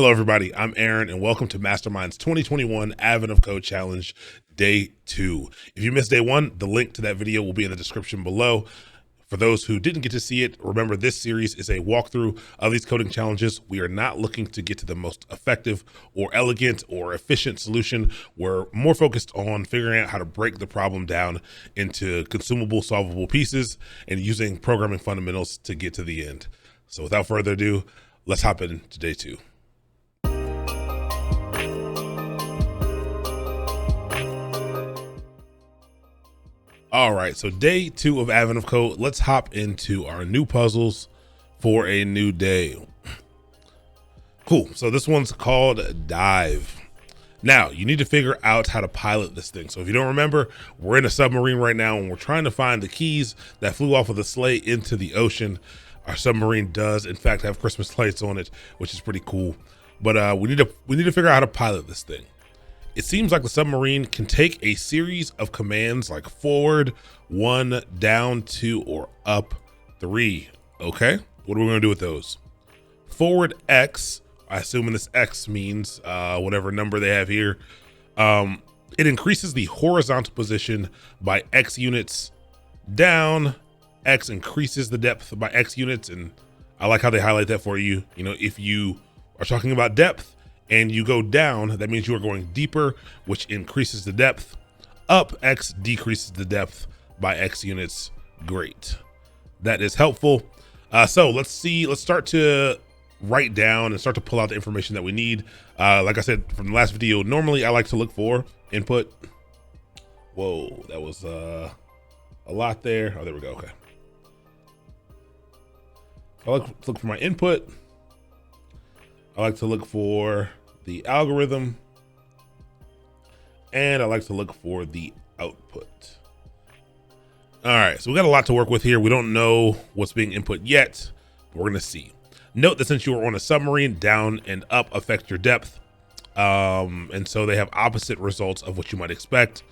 Hello, everybody. I'm Aaron, and welcome to Mastermind's 2021 Advent of Code Challenge, Day 2. If you missed Day 1, the link to that video will be in the description below. For those who didn't get to see it, remember this series is a walkthrough of these coding challenges. We are not looking to get to the most effective or elegant or efficient solution. We're more focused on figuring out how to break the problem down into consumable, solvable pieces and using programming fundamentals to get to the end. So without further ado, let's hop into Day 2. All right, so Day 2 of Advent of Code. Let's hop into our new puzzles for a new day. Cool, so this one's called Dive. Now, you need to figure out how to pilot this thing. So if you don't remember, we're in a submarine right now and we're trying to find the keys that flew off of the sleigh into the ocean. Our submarine does, in fact, have Christmas lights on it, which is pretty cool. But we need to figure out how to pilot this thing. It seems like the submarine can take a series of commands like forward, 1, down 2, or up 3. Okay, what are we gonna do with those? Forward X, I assume this X means whatever number they have here. It increases the horizontal position by X units. Down, X increases the depth by X units, and I like how they highlight that for you. You know, if you are talking about depth, and you go down, that means you are going deeper, which increases the depth. Up, X decreases the depth by X units. Great. That is helpful. So let's start to write down and start to pull out the information that we need. Like I said from the last video, normally I like to look for input. Whoa, that was a lot there. Oh, there we go, okay. I like to look for my input. I like to look for the algorithm, and I like to look for the output. All right, so we got a lot to work with here. We don't know what's being input yet, but we're gonna see. Note that since you are on a submarine, down and up affect your depth. And so they have opposite results of what you might expect.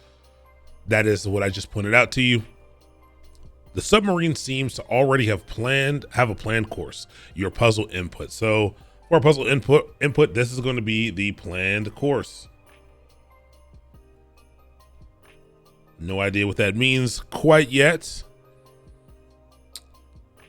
That is what I just pointed out to you. The submarine seems to already have a planned course, your puzzle input. So for our puzzle input, this is going to be the planned course. No idea what that means quite yet.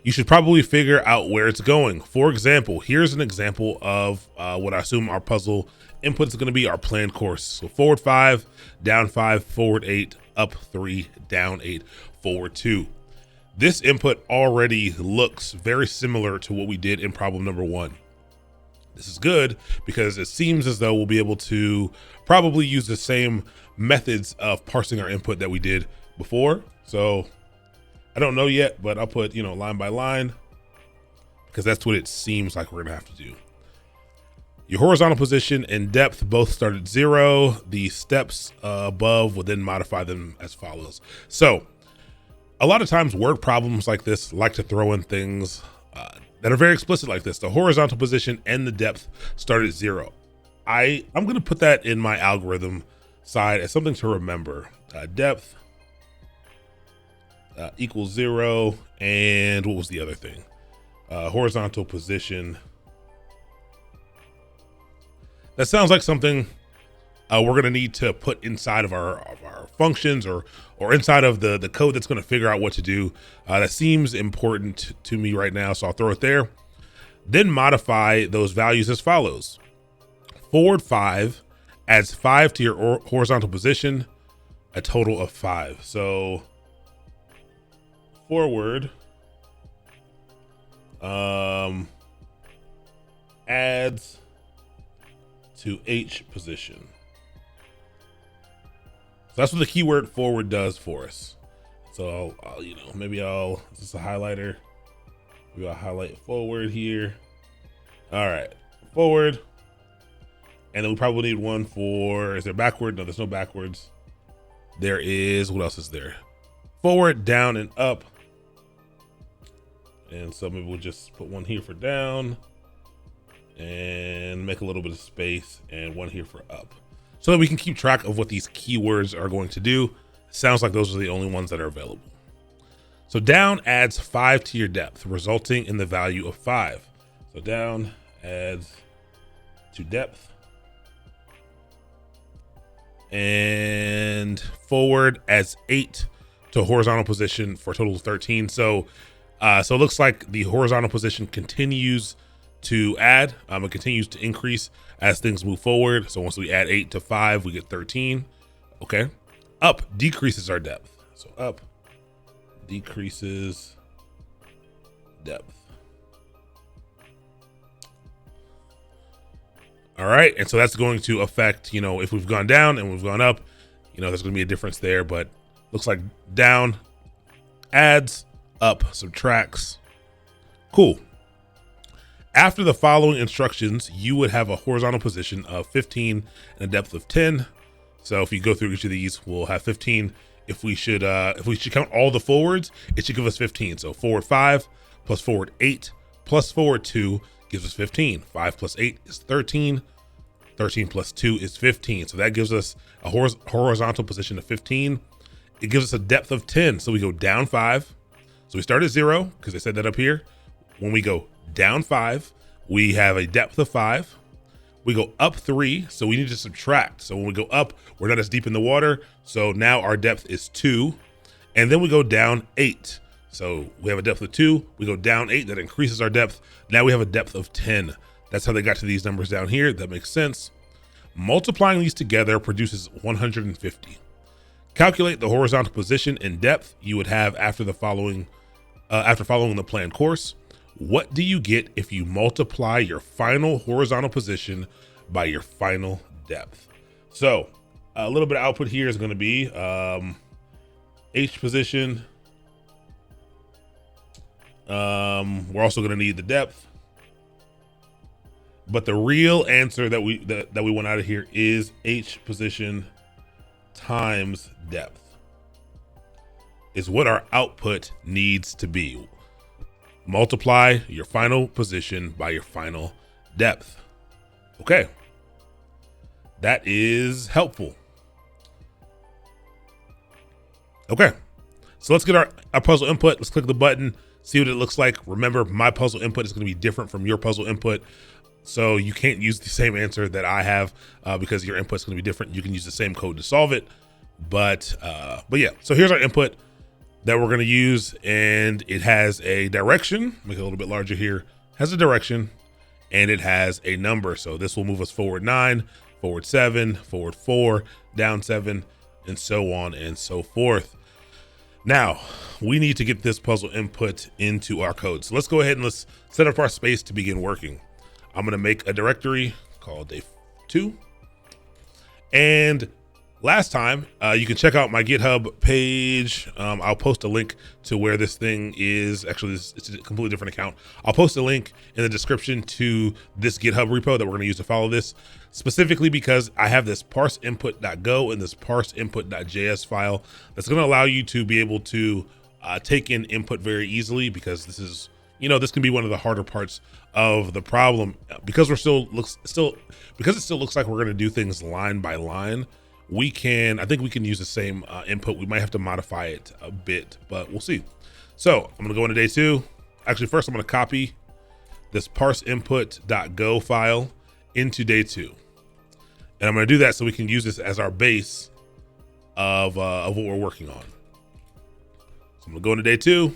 You should probably figure out where it's going. For example, here's an example of what I assume our puzzle input is going to be, our planned course. So forward 5, down 5, forward 8, up 3, down 8, forward 2. This input already looks very similar to what we did in problem number 1. This is good because it seems as though we'll be able to probably use the same methods of parsing our input that we did before. So I don't know yet, but I'll put, line by line, because that's what it seems like we're gonna have to do. Your horizontal position and depth both start at 0. The steps above will then modify them as follows. So a lot of times word problems like this like to throw in things that are very explicit like this. The horizontal position and the depth start at 0. I'm going to put that in my algorithm side as something to remember. Depth equals 0, and what was the other thing? Horizontal position. That sounds like something we're going to need to put inside of our functions or inside of the code that's going to figure out what to do. That seems important to me right now, so I'll throw it there. Then modify those values as follows. Forward 5 adds 5 to your horizontal position, a total of 5. So forward adds to H position. So that's what the keyword forward does for us. So I'll is this a highlighter? Maybe I'll highlight forward here. All right, forward. And then we probably need one for, is there backward? No, there's no backwards. There is, what else is there? Forward, down, and up. And so maybe we'll just put one here for down and make a little bit of space, and one here for up, so that we can keep track of what these keywords are going to do. Sounds like those are the only ones that are available. So down adds 5 to your depth, resulting in the value of 5. So down adds to depth, and forward as 8 to horizontal position for a total of 13. So it looks like the horizontal position continues to add. It continues to increase as things move forward. So once we add 8 to 5, we get 13. Okay. Up decreases our depth. So up decreases depth. All right. And so that's going to affect, if we've gone down and we've gone up, there's going to be a difference there, but looks like down adds, up subtracts. Cool. After the following instructions, you would have a horizontal position of 15 and a depth of 10. So if you go through each of these, we'll have 15. If we should count all the forwards, it should give us 15. So forward 5 plus forward 8 plus forward 2 gives us 15. 5 plus 8 is 13. 13 plus 2 is 15. So that gives us a horizontal position of 15. It gives us a depth of 10. So we go down 5. So we start at 0 because they said that up here. When we go down 5, we have a depth of 5. We go up 3, so we need to subtract. So when we go up, we're not as deep in the water. So now our depth is 2. And then we go down 8. So we have a depth of 2. We go down 8. That increases our depth. Now we have a depth of 10. That's how they got to these numbers down here. That makes sense. Multiplying these together produces 150. Calculate the horizontal position and depth you would have after following the planned course. What do you get if you multiply your final horizontal position by your final depth? So a little bit of output here is going to be H position. We're also going to need the depth. But the real answer that we want out of here is H position times depth is what our output needs to be. Multiply your final position by your final depth. Okay. That is helpful. Okay. So let's get our puzzle input. Let's click the button, see what it looks like. Remember, my puzzle input is going to be different from your puzzle input. So you can't use the same answer that I have because your input is going to be different. You can use the same code to solve it. But yeah, so here's our input that we're going to use, and it has a direction. Make it a little bit larger here. Has a direction, and it has a number. So this will move us forward 9, forward 7, forward 4, down 7, and so on and so forth. Now, we need to get this puzzle input into our code. So let's go ahead and let's set up our space to begin working. I'm going to make a directory called day 2. And last time, you can check out my GitHub page. I'll post a link to where this thing is. Actually, it's a completely different account. I'll post a link in the description to this GitHub repo that we're going to use to follow this, specifically because I have this parseinput.go and this parseinput.js file that's going to allow you to be able to take in input very easily, because this is, this can be one of the harder parts of the problem, because it still looks like we're going to do things line by line. I think we can use the same input. We might have to modify it a bit, but we'll see. So I'm going to go into day 2. Actually, first I'm going to copy this parseinput.go file into day 2. And I'm going to do that so we can use this as our base of what we're working on. So I'm going to go into day 2,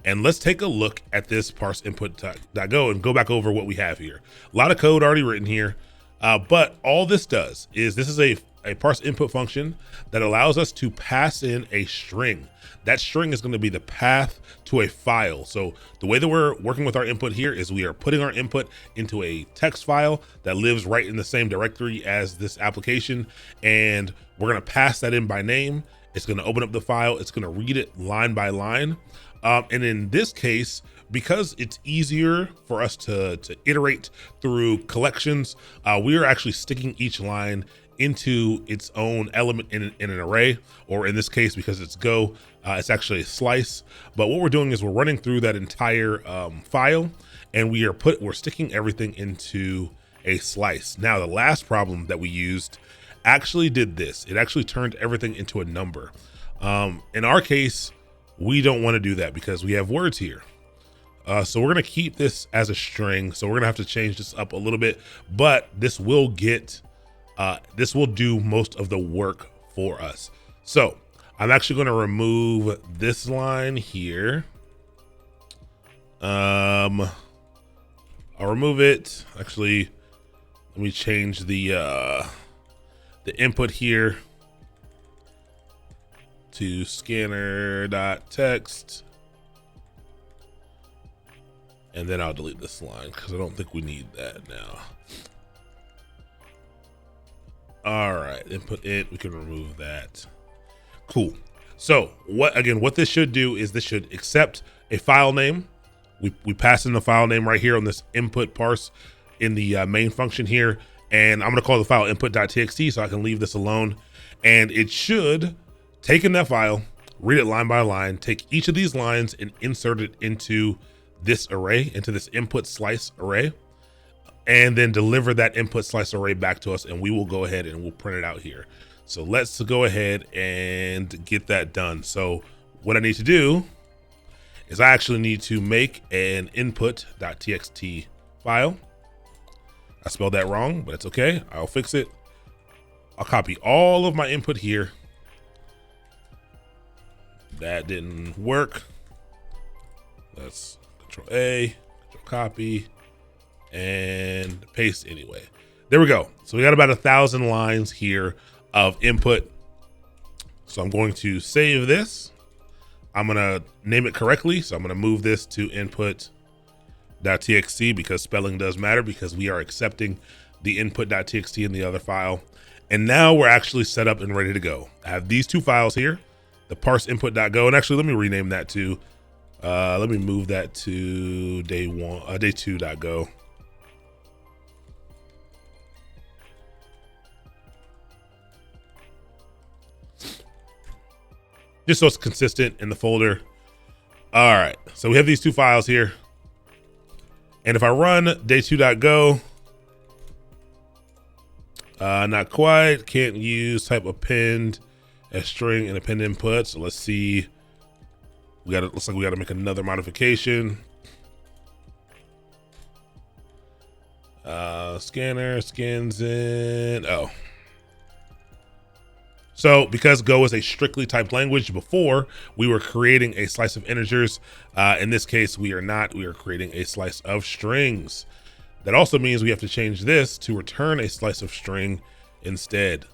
and let's take a look at this parseinput.go and go back over what we have here. A lot of code already written here, but all this does is this is a parse input function that allows us to pass in a string. That string is going to be the path to a file. So the way that we're working with our input here is we are putting our input into a text file that lives right in the same directory as this application, and we're going to pass that in by name. It's going to open up the file. It's going to read it line by line. And in this case, because it's easier for us to iterate through collections, we are actually sticking each line into its own element in an array, or in this case, because it's Go, it's actually a slice. But what we're doing is we're running through that entire file, and we're sticking everything into a slice. Now, the last problem that we used actually did this. It actually turned everything into a number. In our case, we don't want to do that because we have words here. So we're gonna keep this as a string. So we're gonna have to change this up a little bit, but this will do most of the work for us. So I'm actually gonna remove this line here. I'll remove it. Actually, let me change the input here to scanner.text. And then I'll delete this line because I don't think we need that now. All right, input it, we can remove that. Cool. So what this should do is this should accept a file name. We pass in the file name right here on this input parse in the main function here. And I'm gonna call the file input.txt so I can leave this alone. And it should take in that file, read it line by line, take each of these lines and insert it into this array, into this input slice array, and then deliver that input slice array back to us, and we will go ahead and we'll print it out here. So let's go ahead and get that done. So what I need to do is I actually need to make an input.txt file. I spelled that wrong, but it's okay. I'll fix it. I'll copy all of my input here. That didn't work. Let's Control A, Control copy, and paste anyway. There we go. So we got about 1,000 lines here of input. So I'm going to save this. I'm gonna name it correctly. So I'm gonna move this to input.txt because spelling does matter, because we are accepting the input.txt in the other file. And now we're actually set up and ready to go. I have these two files here, the parse input.go, and actually let me rename that to, let me move that to day2.go. Just so it's consistent in the folder. All right, so we have these two files here. And if I run day2.go, not quite, can't use type append as string and append input. So let's see, looks like we gotta make another modification. Scanner scans in, oh. So because Go is a strictly typed language, before we were creating a slice of integers. In this case, we are not, we are creating a slice of strings. That also means we have to change this to return a slice of string instead.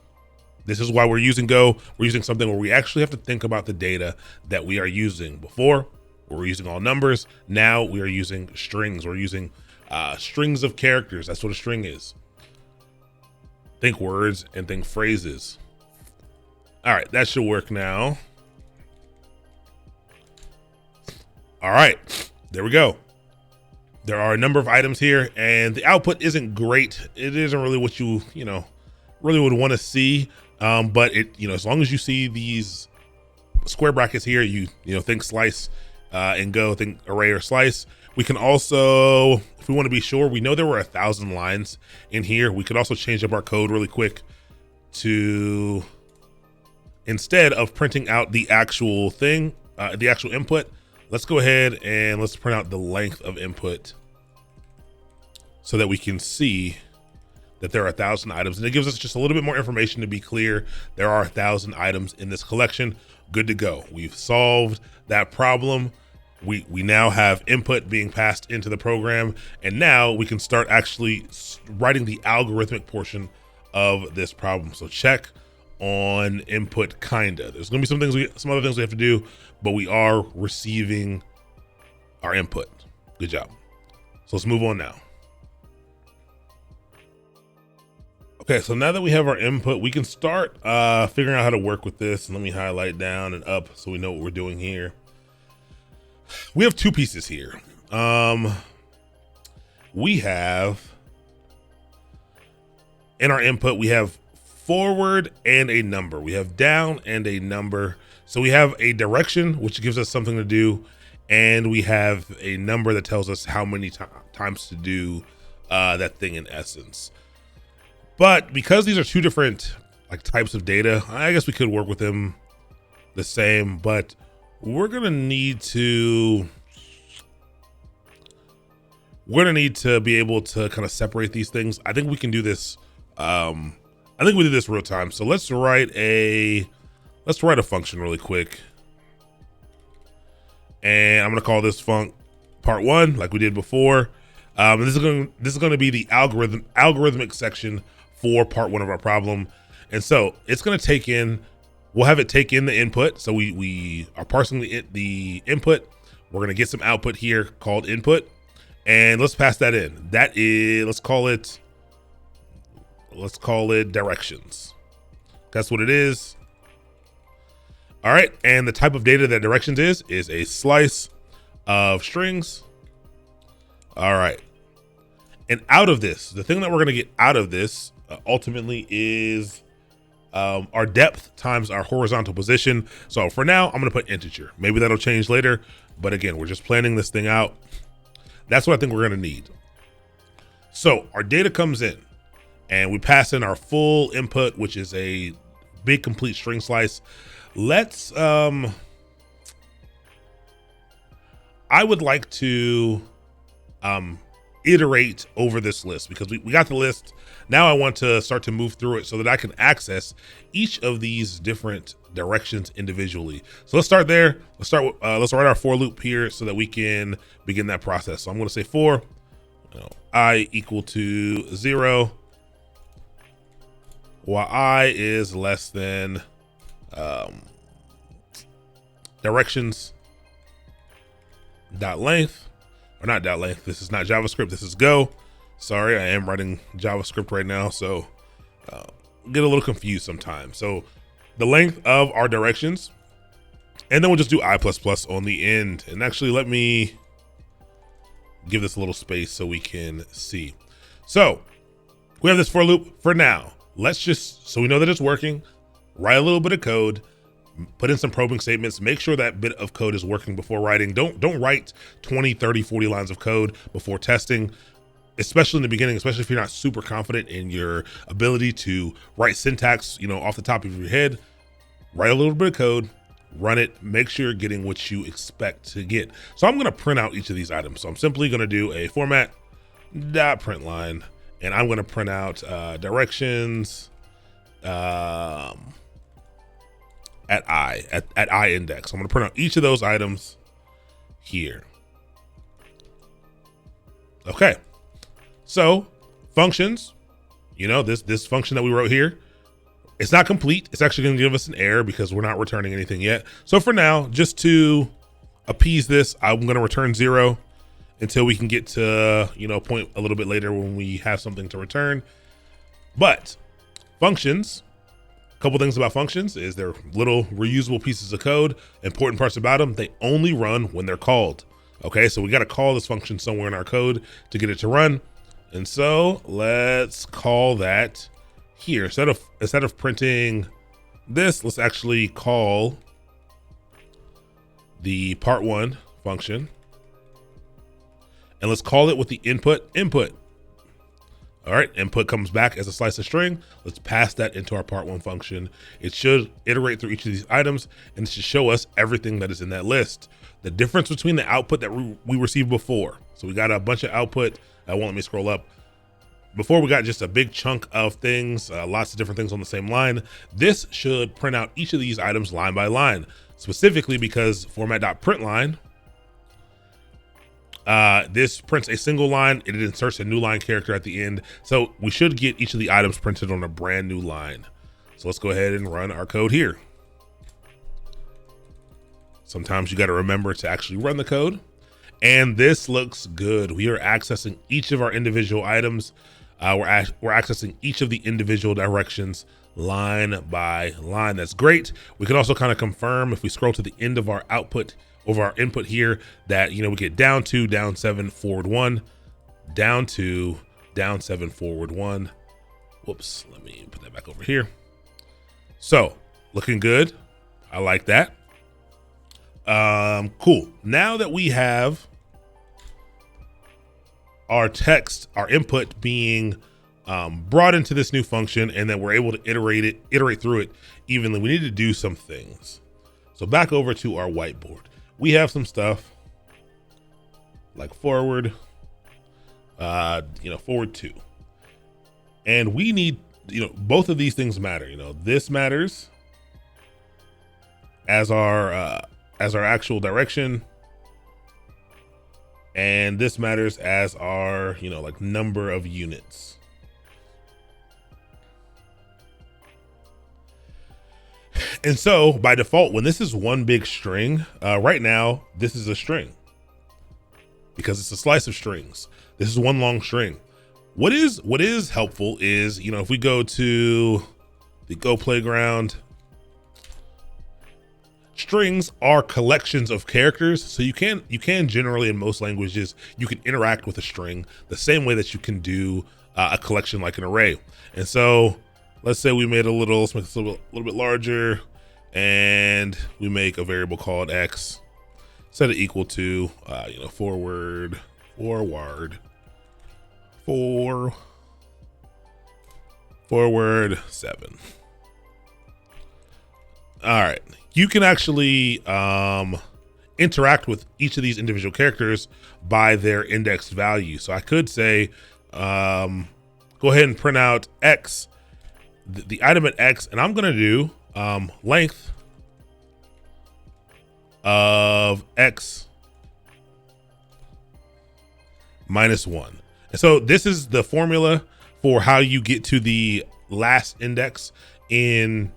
This is why we're using Go. We're using something where we actually have to think about the data that we are using. Before, we were using all numbers. Now we are using strings. We're using strings of characters. That's what a string is. Think words and think phrases. All right, that should work now. All right, there we go. There are a number of items here, and the output isn't great. It isn't really what you really would want to see. But it, as long as you see these square brackets here, you think slice and Go, think array or slice. We can also, if we want to be sure, we know there were 1,000 lines in here. We could also change up our code really quick to, instead of printing out the actual thing, the actual input, let's go ahead and let's print out the length of input so that we can see that there are 1,000 items. And it gives us just a little bit more information to be clear. There are 1,000 items in this collection. Good to go. We've solved that problem. We now have input being passed into the program. And now we can start actually writing the algorithmic portion of this problem. So check on input kinda. There's gonna be some other things we have to do, but we are receiving our input. Good job. So let's move on now. Okay, so now that we have our input, we can start figuring out how to work with this. And let me highlight down and up so we know what we're doing here. We have two pieces here. We have, in our input, we have forward and a number. We have down and a number. So we have a direction, which gives us something to do. And we have a number that tells us how many times to do that thing in essence. But because these are two different types of data, I guess we could work with them the same, but we're gonna need to we're gonna need to be able to kind of separate these things. I think we can do this. I think we do this real time. So let's write a function really quick. And I'm gonna call this func part 1 like we did before. This is going to be the algorithmic section for part 1 of our problem. And so it's going to take in, we'll have it take in the input. So we are parsing the input. We're going to get some output here called input, and let's pass that in. That is, let's call it directions. That's what it is. All right. And the type of data that directions is a slice of strings. All right. And out of this, the thing that we're going to get out of this ultimately is our depth times our horizontal position. So for now, I'm going to put integer. Maybe that'll change later. But again, we're just planning this thing out. That's what I think we're going to need. So our data comes in and we pass in our full input, which is a big complete string slice. Let's, I would like to iterate over this list because we got the list. Now I want to start to move through it so that I can access each of these different directions individually. So let's start there. Let's write our for loop here so that we can begin that process. So I'm going to say for I equal to 0 while I is less than directions dot length. Or not dot length. This is not JavaScript. This is Go. Sorry, I am writing JavaScript right now, so get a little confused sometimes. So the length of our directions, and then we'll just do I++ on the end. And actually, let me give this a little space so we can see. So we have this for loop for now. Let's just, so we know that it's working, write a little bit of code, put in some probing statements, make sure that bit of code is working before writing. Don't write 20, 30, 40 lines of code before testing, especially in the beginning, especially if you're not super confident in your ability to write syntax, off the top of your head. Write a little bit of code, run it, make sure you're getting what you expect to get. So I'm going to print out each of these items. So I'm simply going to do a format.println, and I'm going to print out directions at I index. I'm going to print out each of those items here. Okay. So functions, this function that we wrote here, it's not complete. It's actually going to give us an error because we're not returning anything yet. So for now, just to appease this, I'm going to return 0 until we can get to, a point a little bit later when we have something to return. But functions, a couple things about functions is they're little reusable pieces of code. Important parts about them, they only run when they're called. Okay, so we got to call this function somewhere in our code to get it to run. And so let's call that here. Instead of printing this, let's actually call the part1 function. And let's call it with the input. All right, input comes back as a slice of string. Let's pass that into our part1 function. It should iterate through each of these items and it should show us everything that is in that list. The difference between the output that we received before. So we got a bunch of output. Won't let me scroll up. Before we got just a big chunk of things, lots of different things on the same line. This should print out each of these items line by line, specifically because format.println, this prints a single line, it inserts a new line character at the end. So we should get each of the items printed on a brand new line. So let's go ahead and run our code here. Sometimes you got to remember to actually run the code. And this looks good. We are accessing each of our individual items. We're accessing each of the individual directions line by line. That's great. We can also kind of confirm if we scroll to the end of our output, over our input here, that, we get down 2, down 7, forward 1, down 2, down 7, forward 1. Whoops, let me put that back over here. So looking good. I like that. Cool. Now that we have our text, our input being brought into this new function, and then we're able to iterate through it evenly, we need to do some things. So back over to our whiteboard, we have some stuff like forward, forward 2. And we need, both of these things matter. This matters as our actual direction, and this matters as our, like number of units. And so by default, when this is one big string, right now, this is a string because it's a slice of strings. This is one long string. What is helpful is, if we go to the Go playground, strings are collections of characters. So you can generally, in most languages, you can interact with a string the same way that you can do a collection like an array. And so let's say we made let's make this a little bit larger, and we make a variable called x, set it equal to, forward 7. All right, you can actually interact with each of these individual characters by their indexed value. So I could say, go ahead and print out x, the item at x, and I'm gonna do length of x minus 1. And so this is the formula for how you get to the last index in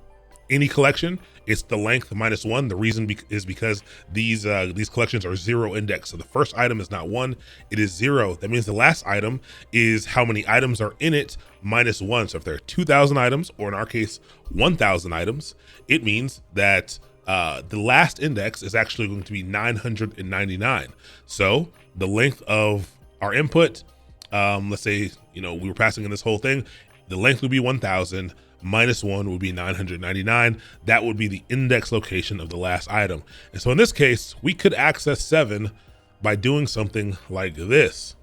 any collection. It's the length minus 1. The reason is because these collections are 0 index. So the first item is not 1, it is 0. That means the last item is how many items are in it minus 1. So if there are 2,000 items, or in our case, 1,000 items, it means that the last index is actually going to be 999. So the length of our input, let's say, we were passing in this whole thing, the length would be 1,000, minus 1 would be 999. That would be the index location of the last item. And so in this case, we could access 7 by doing something like this.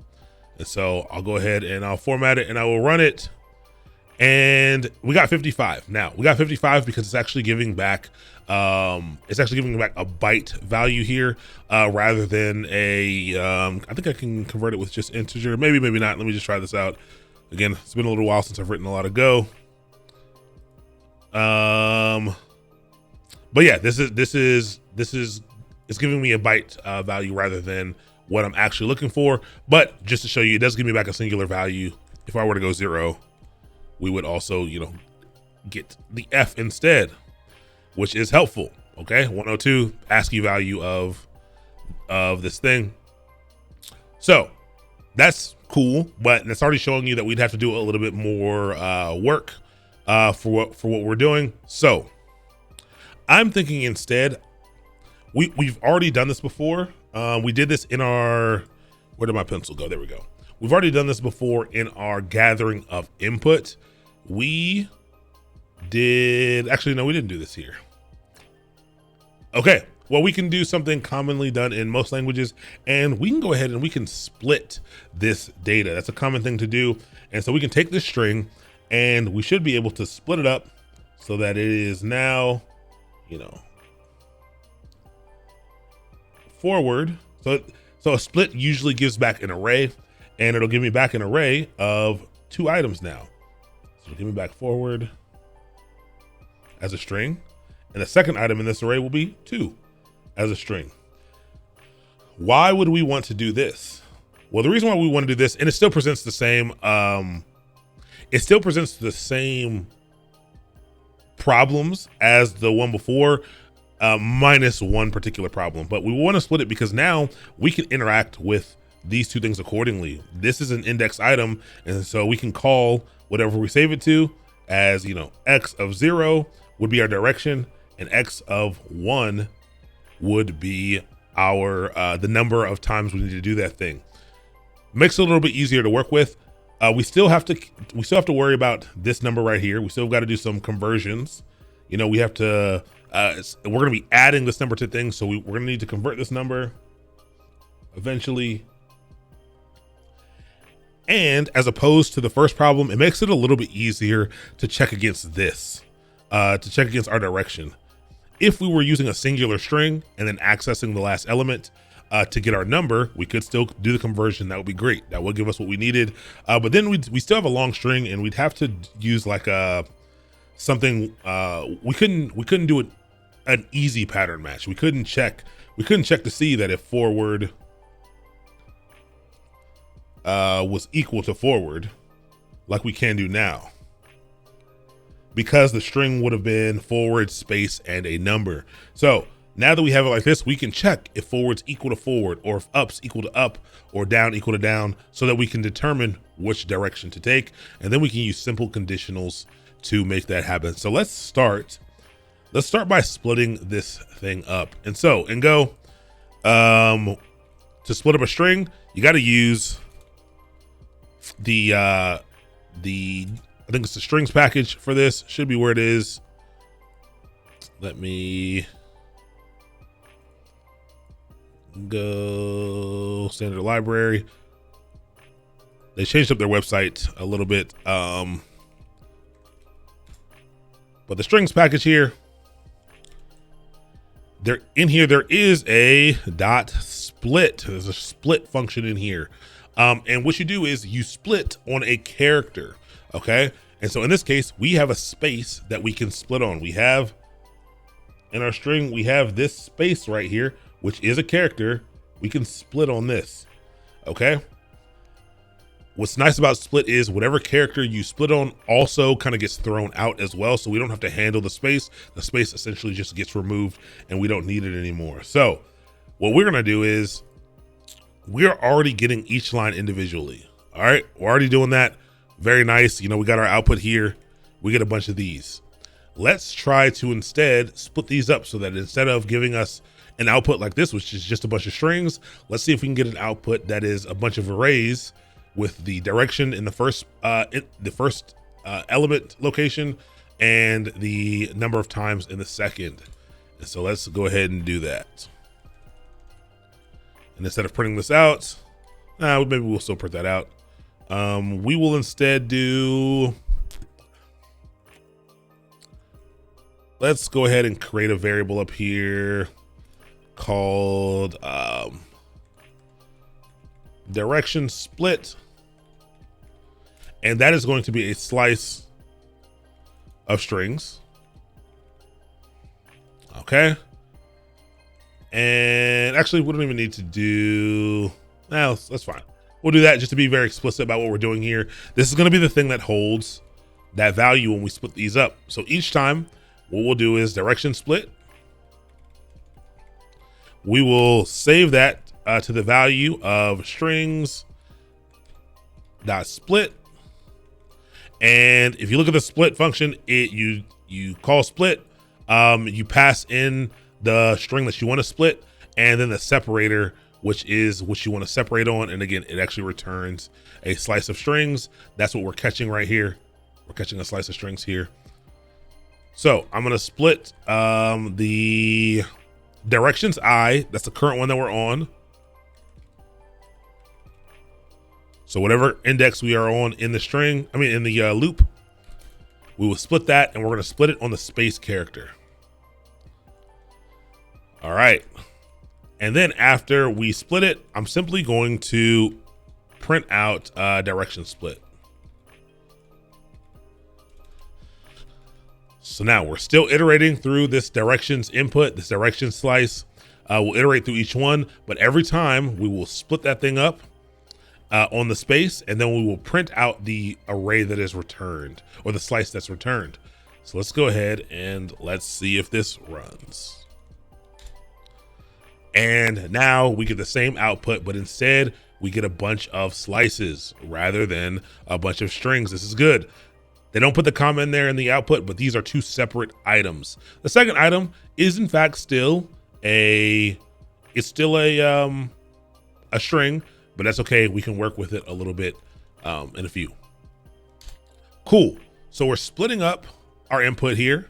And so I'll go ahead and I'll format it and I will run it. And we got 55. Now we got 55 because it's actually giving back a byte value here, rather than I think I can convert it with just integer. Maybe not. Let me just try this out. Again, it's been a little while since I've written a lot of Go. But yeah, this is it's giving me a byte value rather than what I'm actually looking for. But just to show you, it does give me back a singular value. If I were to go 0, we would also, get the F instead, which is helpful. Okay, 102 ASCII value of this thing. So that's cool, but it's already showing you that we'd have to do a little bit more work for what we're doing. So I'm thinking instead, we've already done this before. We did this in our, where did my pencil go? There we go. We've already done this before in our gathering of input. We did, actually, no, we didn't do this here. Okay, well, we can do something commonly done in most languages, and we can go ahead and we can split this data. That's a common thing to do. And so we can take this string and we should be able to split it up so that it is now, forward. So a split usually gives back an array, and it'll give me back an array of 2 items now. So give me back forward as a string, and the second item in this array will be 2 as a string. Why would we want to do this? Well, the reason why we want to do this, and it still presents the same, problems as the one before, minus one particular problem, but we want to split it because now we can interact with these 2 things accordingly. This is an index item, and so we can call whatever we save it to as, x of 0 would be our direction, and x of 1 would be our the number of times we need to do that thing. Makes it a little bit easier to work with. We still have to worry about this number right here. We still got to do some conversions. We have to we're going to be adding this number to things, so we're going to need to convert this number eventually. And as opposed to the first problem, it makes it a little bit easier to check against this, to check against our direction. If we were using a singular string and then accessing the last element, to get our number, we could still do the conversion. That would be great. That would give us what we needed. But then we still have a long string, and we'd have to use like something. We couldn't do an easy pattern match. We couldn't check to see that if forward was equal to forward, like we can do now, because the string would have been forward space and a number. So now that we have it like this, we can check if forward's equal to forward, or if up's equal to up, or down equal to down, so that we can determine which direction to take. And then we can use simple conditionals to make that happen. So let's start by splitting this thing up. And so in Go, to split up a string, you got to use the I think it's the strings package for this. Should be where it is. Let me go standard library. They changed up their website a little bit. But the strings package here, there is a dot split. There's a split function in here. And what you do is you split on a character. Okay. And so in this case, we have a space that we can split on. We have in our string, we have this space right here, which is a character. We can split on this. Okay. What's nice about split is whatever character you split on also kind of gets thrown out as well. So we don't have to handle the space. The space essentially just gets removed and we don't need it anymore. So what we're going to do is we're already getting each line individually. All right. We're already doing that. Very nice. You know, we got our output here. We get a bunch of these. Let's try to instead split these up so that instead of giving us an output like this, which is just a bunch of strings, let's see if we can get an output that is a bunch of arrays with the direction in the first element location and the number of times in the second. And so let's go ahead and do that. And instead of printing this out, maybe we'll still print that out. We will instead do, let's go ahead and create a variable up here called direction split. And that is going to be a slice of strings. Okay. And actually, we don't even need to do, no, that's fine. We'll do that just to be very explicit about what we're doing here. This is going to be the thing that holds that value when we split these up. So each time what we'll do is direction split. We will save that to the value of strings dot split. And if you look at the split function, you call split, you pass in the string that you want to split, and then the separator, which is what you want to separate on. And again, it actually returns a slice of strings. That's what we're catching right here. We're catching a slice of strings here. So I'm going to split the directions I, that's the current one that we're on. So whatever index we are on in the string, in the loop, we will split that, and we're going to split it on the space character. All right. And then after we split it, I'm simply going to print out direction split. So now we're still iterating through this directions input, this direction slice. We'll iterate through each one, but every time we will split that thing up on the space, and then we will print out the array that is returned, or the slice that's returned. So let's go ahead and let's see if this runs. And now we get the same output, but instead we get a bunch of slices rather than a bunch of strings. This is good. They don't put the comma in there in the output, but these are two separate items. The second item is in fact still a string, but that's okay. We can work with it a little bit in a few. Cool. So we're splitting up our input here.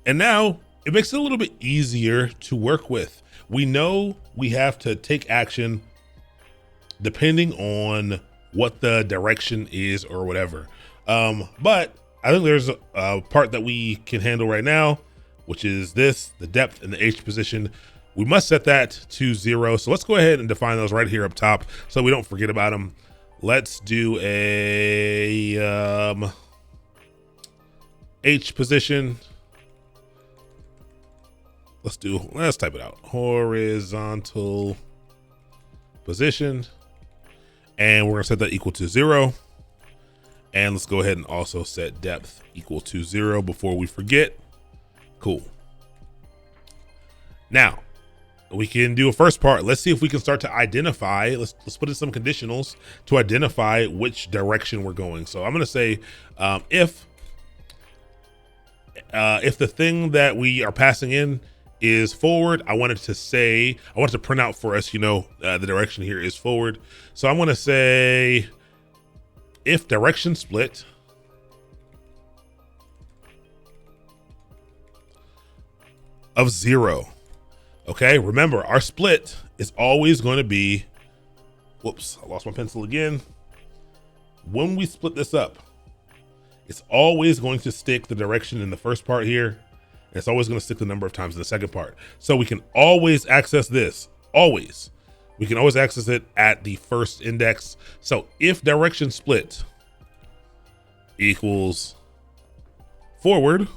And now it makes it a little bit easier to work with. We know we have to take action depending on what the direction is or whatever. But I think there's a part that we can handle right now, which is this, the depth and the H position. We must set that to 0. So let's go ahead and define those right here up top so we don't forget about them. Let's do a H position. Let's type it out. Horizontal position. And we're gonna set that equal to 0. And let's go ahead and also set depth equal to 0 before we forget. Cool. Now, we can do a first part. Let's see if we can start to identify. Let's put in some conditionals to identify which direction we're going. So I'm going to say if the thing that we are passing in is forward, I want to print out for us, the direction here is forward. So I'm going to say if direction split of 0. Okay, remember our split is always going to be, whoops, I lost my pencil again. When we split this up, it's always going to stick the direction in the first part here. And it's always going to stick the number of times in the second part. So we can always access this, always. We can always access it at the first index. So if direction split equals forward, is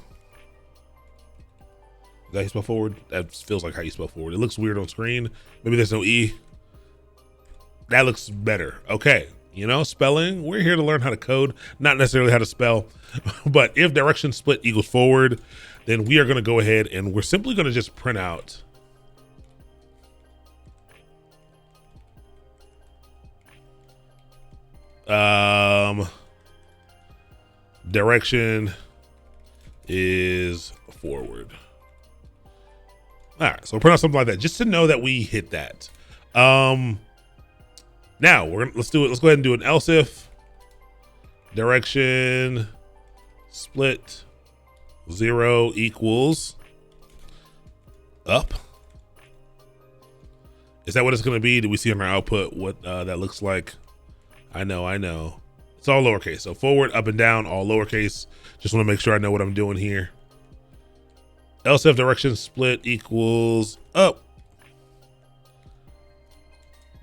that how you spell forward? That feels like how you spell forward. It looks weird on screen. Maybe there's no E. That looks better. Okay. Spelling, we're here to learn how to code, not necessarily how to spell. But if direction split equals forward, then we are going to go ahead and we're simply going to just print out direction is forward. All right, so we'll print out something like that just to know that we hit that. Now let's do it. Let's go ahead and do an else if direction split 0 equals up. Is that what it's going to be? Do we see on our output what that looks like? I know. It's all lowercase. So forward, up, and down, all lowercase. Just want to make sure I know what I'm doing here. Else if direction split equals up.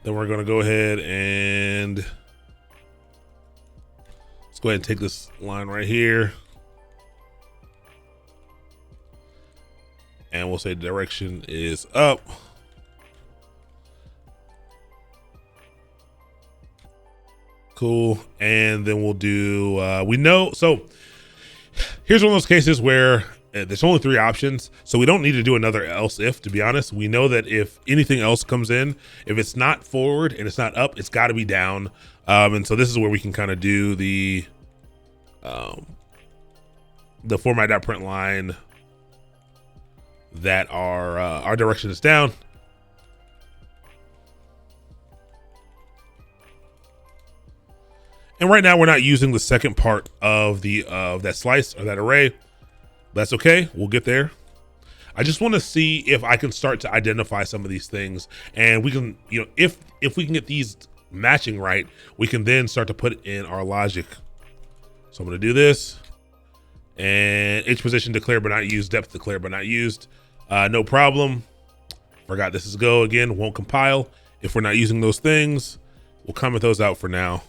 Then we're going to go ahead and let's go ahead and take this line right here. And we'll say direction is up. Cool. And then we'll do, so here's one of those cases where there's only 3 options. So we don't need to do another else if, to be honest. We know that if anything else comes in, if it's not forward and it's not up, it's got to be down. And so this is where we can kind of do the format.print line that our direction is down. And right now we're not using the second part of that slice or that array. That's okay. We'll get there. I just want to see if I can start to identify some of these things, and we can, if we can get these matching right, we can then start to put in our logic. So I'm going to do this, and H position declared but not used, depth declared but not used. No problem. Forgot this is go again. Won't compile if we're not using those things. We'll comment those out for now.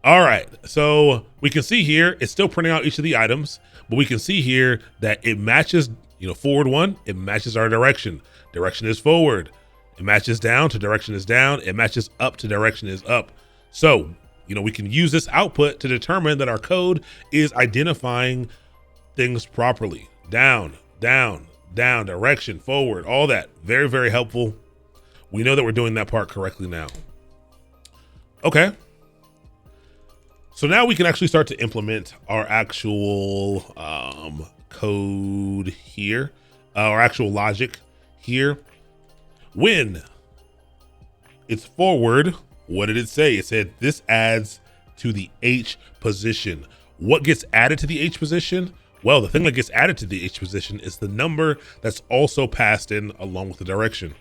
All right, so we can see here, it's still printing out each of the items, but we can see here that it matches, forward 1, it matches our direction. Direction is forward. It matches down to direction is down. It matches up to direction is up. So, we can use this output to determine that our code is identifying things properly. Down, down, down, direction, forward, all that. Very, very helpful. We know that we're doing that part correctly now. Okay. So now we can actually start to implement our actual code here, our actual logic here. When it's forward, what did it say? It said this adds to the H position. What gets added to the H position? Well, the thing that gets added to the H position is the number that's also passed in along with the direction.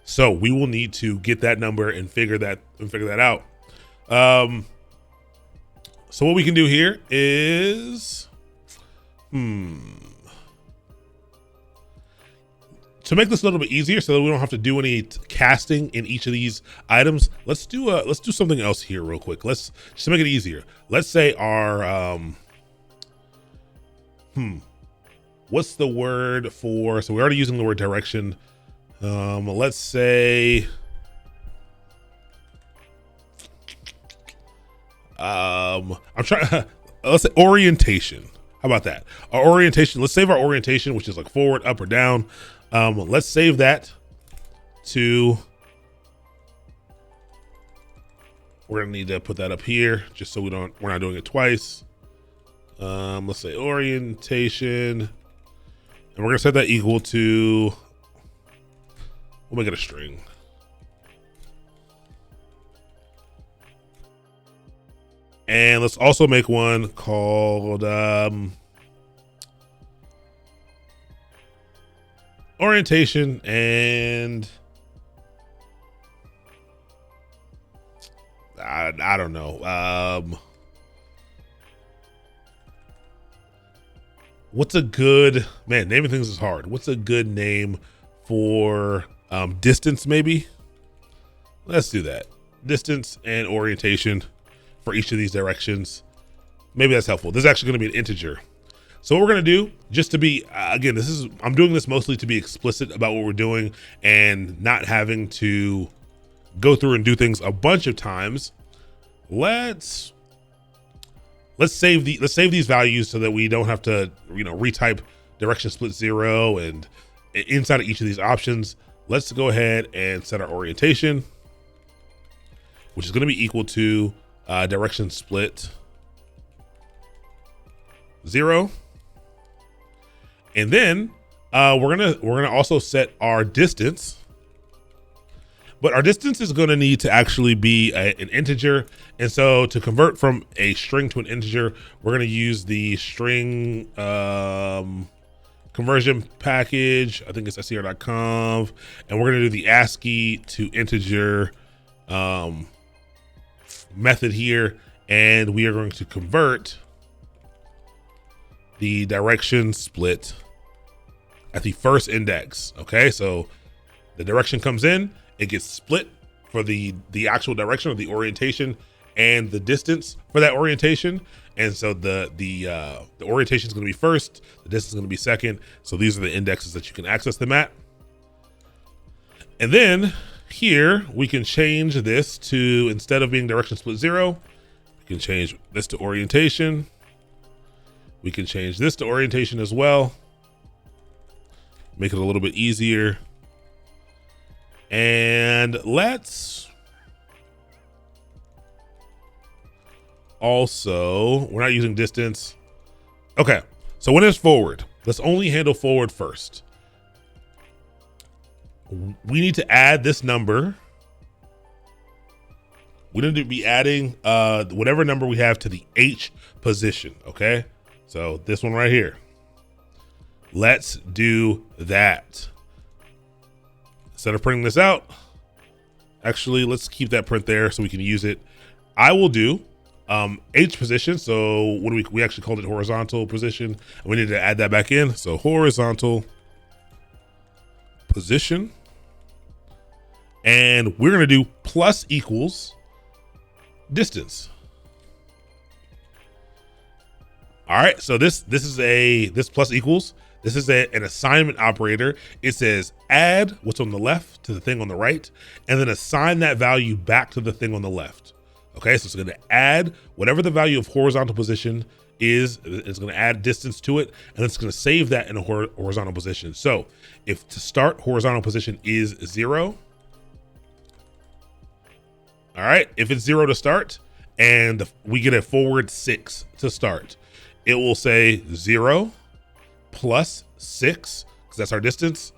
So we will need to get that number and figure that out. So what we can do here is, to make this a little bit easier so that we don't have to do any casting in each of these items, let's do something else here real quick. Let's just to make it easier. Let's say our what's the word for, so we're already using the word direction. Let's say I'm trying let's say orientation. How about that? Our orientation, let's save our orientation, which is like forward, up, or down. Let's save that to, we're gonna need to put that up here just so we're not doing it twice. Let's say orientation, and we're gonna set that equal to, we'll make it a string. And let's also make one called orientation, and I don't know. What's a good, man, naming things is hard. What's a good name for distance maybe? Let's do that. Distance and orientation for each of these directions. Maybe that's helpful. This is actually going to be an integer. So what we're going to do, just to be, again, I'm doing this mostly to be explicit about what we're doing and not having to go through and do things a bunch of times. Let's save these values so that we don't have to, retype direction split 0 and inside of each of these options. Let's go ahead and set our orientation, which is going to be equal to direction split 0, and then we're gonna also set our distance, but our distance is going to need to actually be an integer. And so to convert from a string to an integer, we're going to use the string conversion package. I think it's scr.conv, and we're going to do the ASCII to integer method here, and we are going to convert the direction split at the first index. Okay, so the direction comes in, it gets split for the actual direction or the orientation and the distance for that orientation. And so the orientation is going to be first, the distance is going to be second. So these are the indexes that you can access them at. And then here we can change this to, instead of being direction split 0, we can change this to orientation. We can change this to orientation as well. Make it a little bit easier. And let's also, we're not using distance. Okay, so when it's forward, let's only handle forward first. We need to add this number. We need to be adding whatever number we have to the H position, okay? So this one right here. Let's do that. Instead of printing this out, actually, let's keep that print there so we can use it. I will do H position. So what do we actually called it horizontal position. And we need to add that back in. So horizontal position. And we're going to do plus equals distance. All right. So this plus equals, this is an assignment operator. It says add what's on the left to the thing on the right, and then assign that value back to the thing on the left. Okay, so it's going to add whatever the value of horizontal position is. It's going to add distance to it, and it's going to save that in a horizontal position. So if to start horizontal position is 0, all right, if it's 0 to start and we get a forward 6 to start, it will say 0 plus 6, because that's our distance,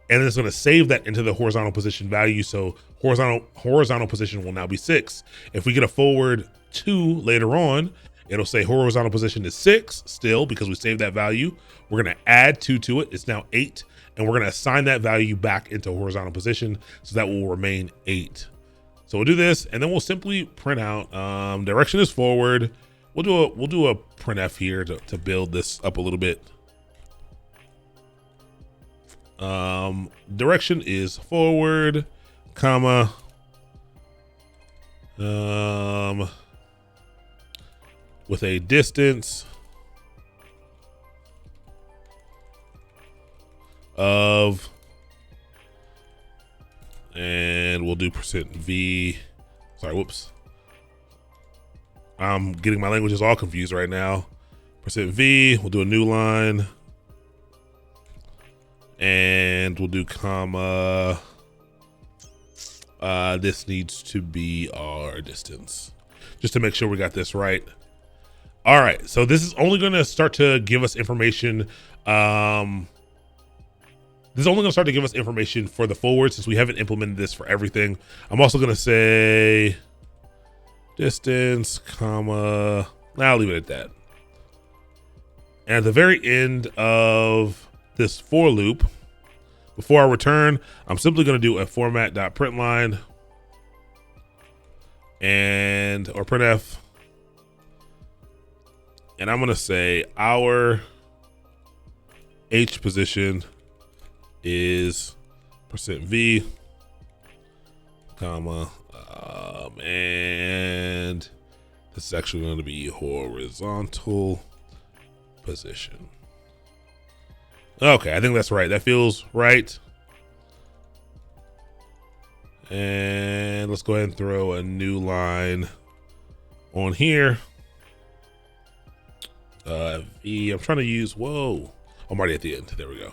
and then it's going to save that into the horizontal position value. So horizontal position will now be 6. If we get a forward 2 later on, it'll say horizontal position is 6 still, because we saved that value. We're going to add 2 to it. It's now 8, and we're going to assign that value back into horizontal position, so that will remain 8. So we'll do this, and then we'll simply print out direction is forward. We'll do a printf here to build this up a little bit. Direction is forward, comma, with a distance of, and we'll do %V. Sorry, whoops. I'm getting my languages all confused right now. %V, we'll do a new line. And we'll do comma. This needs to be our distance, just to make sure we got this right. All right, so this is only gonna start to give us information. This is only gonna start to give us information for the forward, since we haven't implemented this for everything. I'm also gonna say distance, comma, I'll leave it at that. And at the very end of this for loop, before I return, I'm simply going to do a format.println and or printf, and I'm going to say our h position is %v, comma, and this is actually going to be horizontal position. Okay, I think that's right. That feels right. And let's go ahead and throw a new line on here. V, I'm trying to use, whoa, I'm already at the end. There we go.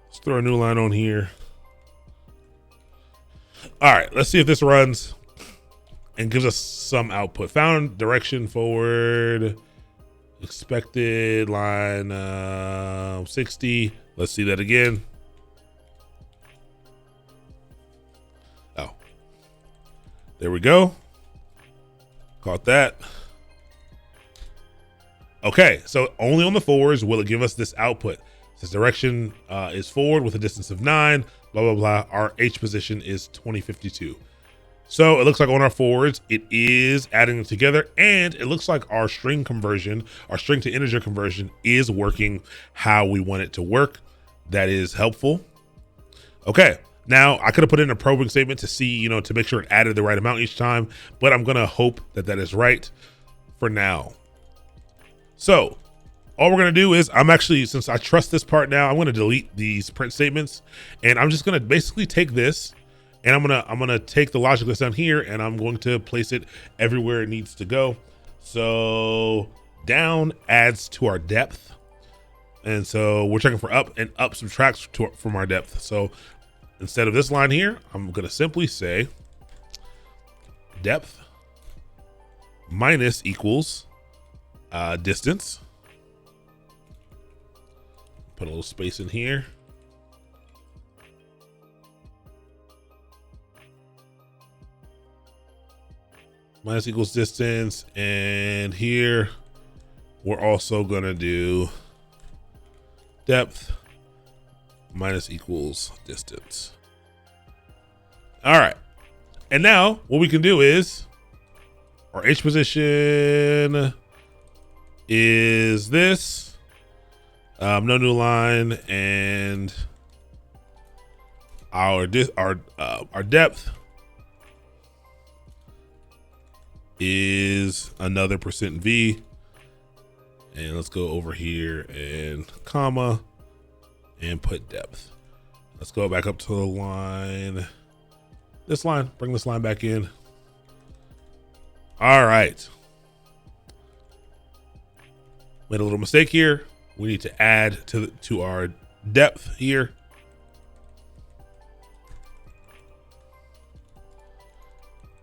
Let's throw a new line on here. All right, let's see if this runs and gives us some output. Found direction forward. Expected line 60. Let's see that again. Oh, there we go. Caught that. Okay, so only on the forwards will it give us this output. This direction is forward with a distance of 9, blah, blah, blah. Our H position is 2052. So it looks like on our forwards, it is adding them together, and it looks like our string conversion, our string to integer conversion is working how we want it to work. That is helpful. Okay, now I could have put in a probing statement to see, to make sure it added the right amount each time, but I'm gonna hope that that is right for now. So all we're gonna do is, since I trust this part now, I'm gonna delete these print statements, and I'm just gonna basically take this, and I'm gonna take the logic that's down here, and I'm going to place it everywhere it needs to go. So down adds to our depth, and so we're checking for up, and up subtracts from our depth. So instead of this line here, I'm gonna simply say depth minus equals distance. Put a little space in here. Minus equals distance, and here we're also gonna do depth minus equals distance. All right, and now what we can do is our H position is this, no new line, and our depth is another %V, and let's go over here and comma and put depth. Let's go back up to the line, bring this line back in. All right, made a little mistake here. We need to add to our depth here.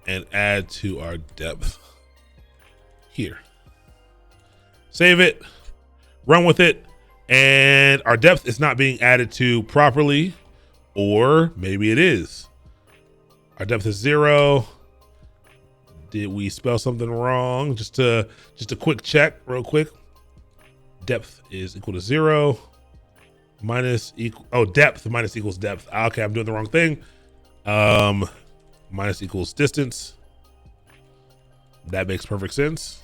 And add to our depth here. Save it, run with it, and our depth is not being added to properly, or maybe it is. Our depth is 0. Did we spell something wrong? Just a quick check, real quick. Depth is equal to 0 minus depth minus equals depth. Okay, I'm doing the wrong thing. Minus equals distance. That makes perfect sense.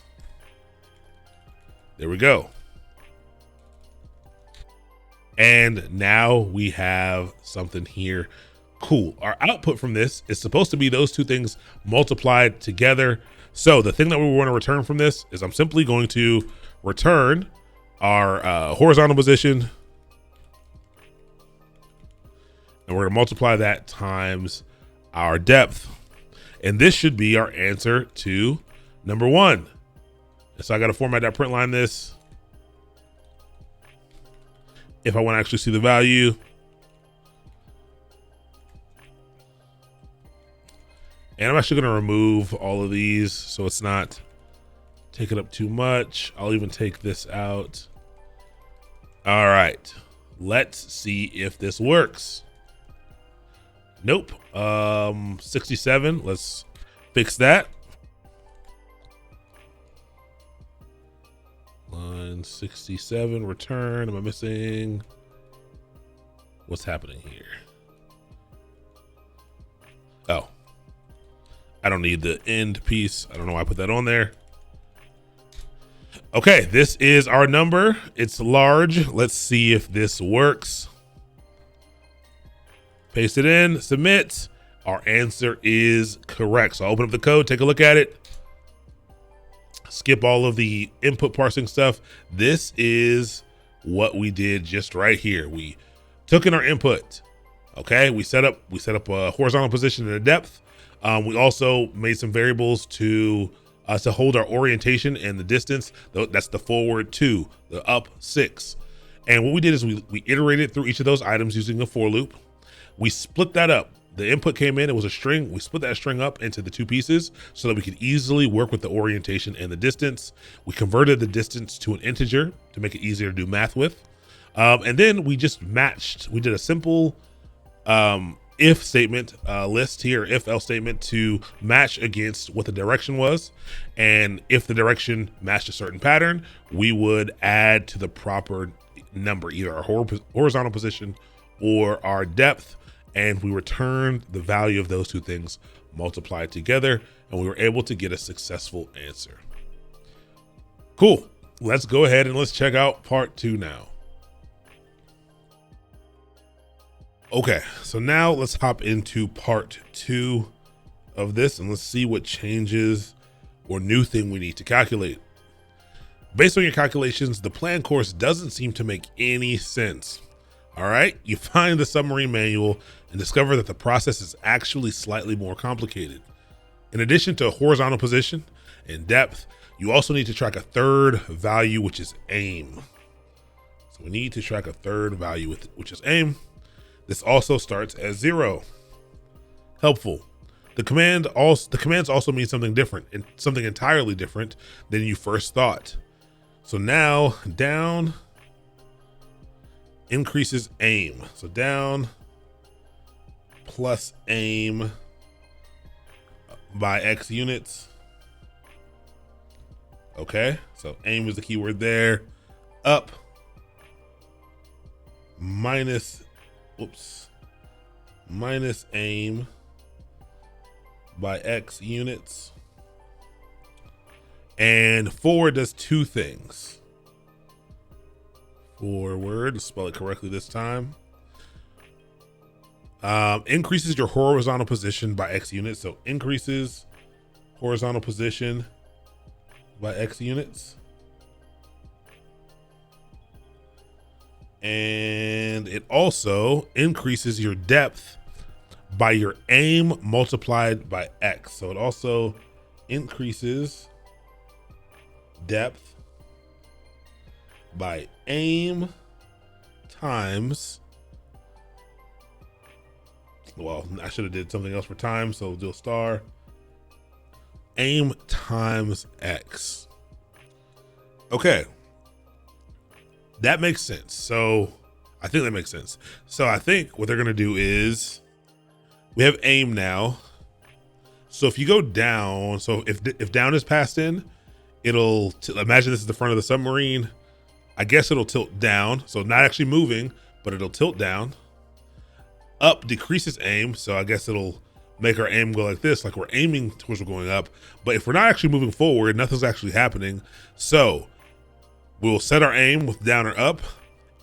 There we go. And now we have something here. Cool. Our output from this is supposed to be those two things multiplied together. So the thing that we want to return from this is I'm simply going to return our horizontal position, and we're going to multiply that times our depth. And this should be our answer to number 1. And so I got to format that print line this if I want to actually see the value. And I'm actually going to remove all of these so it's not taking up too much. I'll even take this out. All right, let's see if this works. Nope. 67. Let's fix that. Line 67, return. Am I missing? What's happening here? Oh, I don't need the end piece. I don't know why I put that on there. Okay, this is our number. It's large. Let's see if this works. Paste it in, submit. Our answer is correct. So I'll open up the code, take a look at it. Skip all of the input parsing stuff. This is what we did just right here. We took in our input. Okay, we set up a horizontal position and a depth. We also made some variables to hold our orientation and the distance. That's the forward 2, the up 6. And what we did is we iterated through each of those items using a for loop. We split that up. The input came in, it was a string. We split that string up into the 2 pieces so that we could easily work with the orientation and the distance. We converted the distance to an integer to make it easier to do math with. And then we just matched. We did a simple if statement list here, if else statement to match against what the direction was. And if the direction matched a certain pattern, we would add to the proper number, either our horizontal position or our depth. And we returned the value of those 2 things multiplied together, and we were able to get a successful answer. Cool. Let's go ahead and let's check out part 2 now. Okay, so now let's hop into part 2 of this and let's see what changes or new thing we need to calculate. Based on your calculations, the plan course doesn't seem to make any sense. All right, you find the submarine manual and discover that the process is actually slightly more complicated. In addition to horizontal position and depth, you also need to track a third value, which is aim. So we need to track a third value, which is aim. This also starts as 0. Helpful. The commands also mean something different and something entirely different than you first thought. So now down increases aim. So down plus aim by X units. Okay, so aim is the keyword there. Up minus aim by X units. And forward does 2 things. Forward, spell it correctly this time. Increases your horizontal position by X units. So increases horizontal position by X units. And it also increases your depth by your aim multiplied by X. So it also increases depth by aim times, well, I should have did something else for time, so we'll do a star. Aim times X. Okay. That makes sense. So I think that makes sense. So I think what they're going to do is we have aim now. So if you go down, so if down is passed in, it'll, imagine this is the front of the submarine. I guess it'll tilt down. So not actually moving, but it'll tilt down. Up decreases aim. So I guess it'll make our aim go like this, like we're aiming towards we're going up. But if we're not actually moving forward, nothing's actually happening. So we'll set our aim with down or up,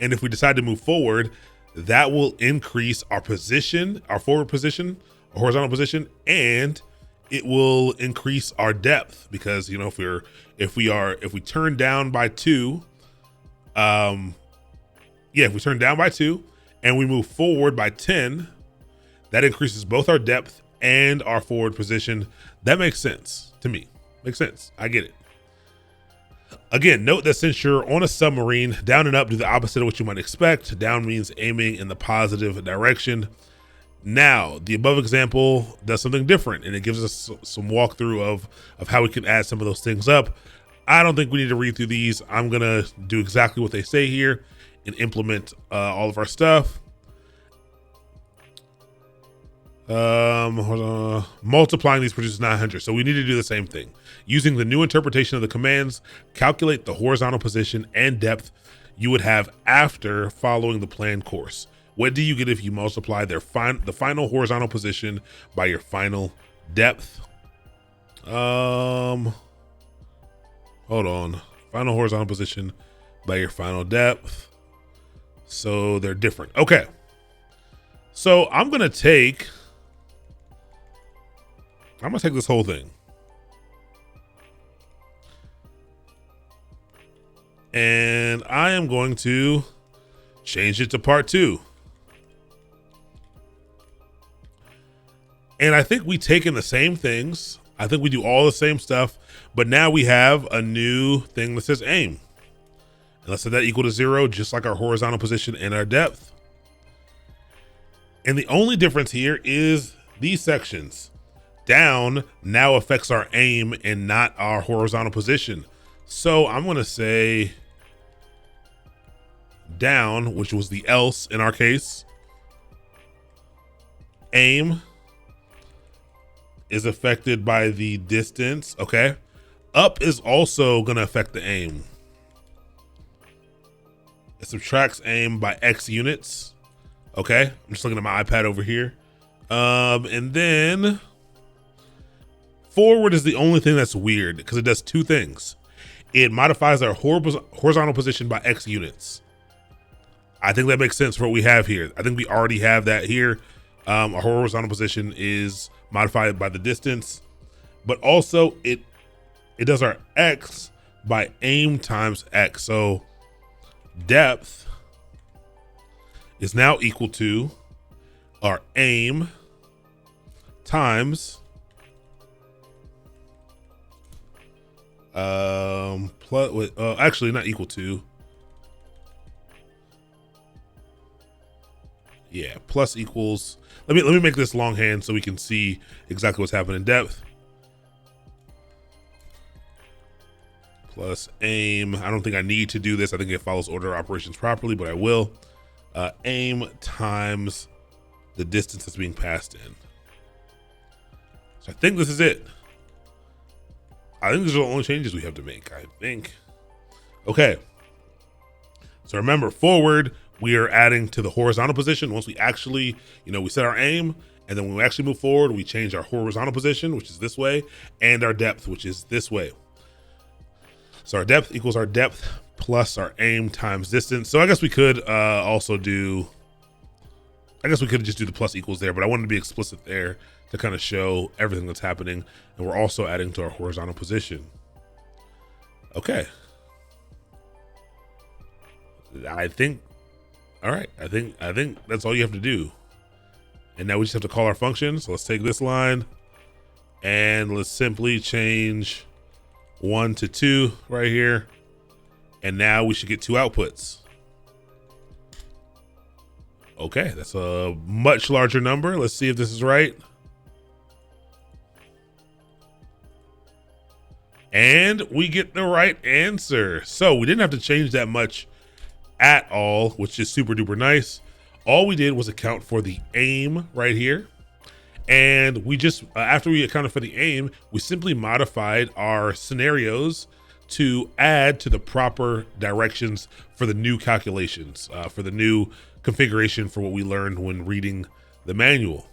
And if we decide to move forward, that will increase our position, our forward position, our horizontal position, and it will increase our depth because, you know, if we turn down by 2, if we turn down by 2 and we move forward by 10, that increases both our depth and our forward position. That makes sense to me. Makes sense. I get it. Again, note that since you're on a submarine, down and up do the opposite of what you might expect. Down means aiming in the positive direction. Now, the above example does something different, and it gives us some walkthrough of how we can add some of those things up. I don't think we need to read through these. I'm gonna do exactly what they say here and implement all of our stuff. Multiplying these produces 900. So we need to do the same thing. Using the new interpretation of the commands, calculate the horizontal position and depth you would have after following the planned course. What do you get if you multiply the final horizontal position by your final depth? Hold on. Final horizontal position by your final depth. So they're different. Okay. So I'm gonna take this whole thing. And I am going to change it to part 2. And I think we take in the same things. I think we do all the same stuff, but now we have a new thing that says aim. And let's set that equal to 0, just like our horizontal position and our depth. And the only difference here is these sections. Down now affects our aim and not our horizontal position. So I'm going to say down, which was the else in our case. Aim is affected by the distance. Okay. Up is also going to affect the aim. It subtracts aim by X units. Okay. I'm just looking at my iPad over here. And then forward is the only thing that's weird because it does 2 things. It modifies our horizontal position by X units. I think that makes sense for what we have here. I think we already have that here. Our horizontal position is modified by the distance, but also it does our X by aim times X. So depth is now equal to our aim times actually not equal to, plus equals, let me make this longhand so we can see exactly what's happening in depth. Plus aim, I don't think I need to do this. I think it follows order of operations properly, but I will. Aim times the distance that's being passed in. So I think this is it. I think these are the only changes we have to make, I think. Okay. So remember, forward, we are adding to the horizontal position. Once we actually, we set our aim, and then when we actually move forward, we change our horizontal position, which is this way, and our depth, which is this way. So our depth equals our depth plus our aim times distance. So I guess we could just do the plus equals there, but I wanted to be explicit there to kind of show everything that's happening. And we're also adding to our horizontal position. Okay. I think that's all you have to do. And now we just have to call our function. So let's take this line and let's simply change 1 to 2 right here. And now we should get 2 outputs. Okay, that's a much larger number. Let's see if this is right. And we get the right answer. So we didn't have to change that much at all, which is super duper nice. All we did was account for the aim right here. And we just, after we accounted for the aim, we simply modified our scenarios to add to the proper directions for the new calculations, for the new configuration for what we learned when reading the manual.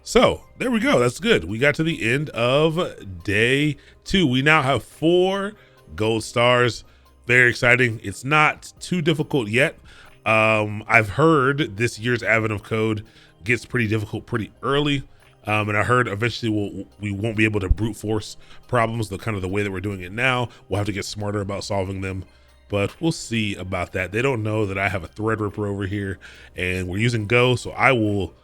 So there we go. That's good. We got to the end of day 2. We now have 4 gold stars very exciting. It's not too difficult yet. I've heard this year's Advent of Code gets pretty difficult pretty early. And I heard eventually we won't be able to brute force problems the kind of the way that we're doing it now. We'll have to get smarter about solving them, but we'll see about that. They don't know that I have a Threadripper over here and we're using Go. So I will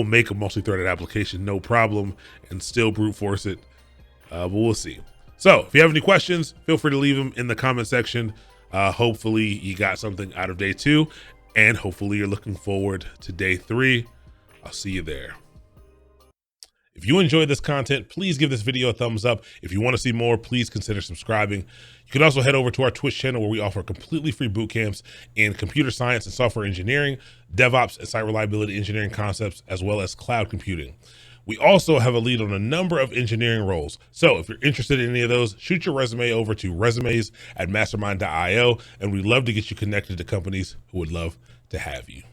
make a multi-threaded application, no problem, and still brute force it. But we'll see. So if you have any questions, feel free to leave them in the comment section. Hopefully you got something out of day 2, and hopefully you're looking forward to day 3. I'll see you there. If you enjoyed this content, please give this video a thumbs up. If you want to see more, please consider subscribing. You can also head over to our Twitch channel where we offer completely free boot camps in computer science and software engineering, DevOps and site reliability engineering concepts, as well as cloud computing. We also have a lead on a number of engineering roles. So if you're interested in any of those, shoot your resume over to resumes@mastermind.io, and we'd love to get you connected to companies who would love to have you.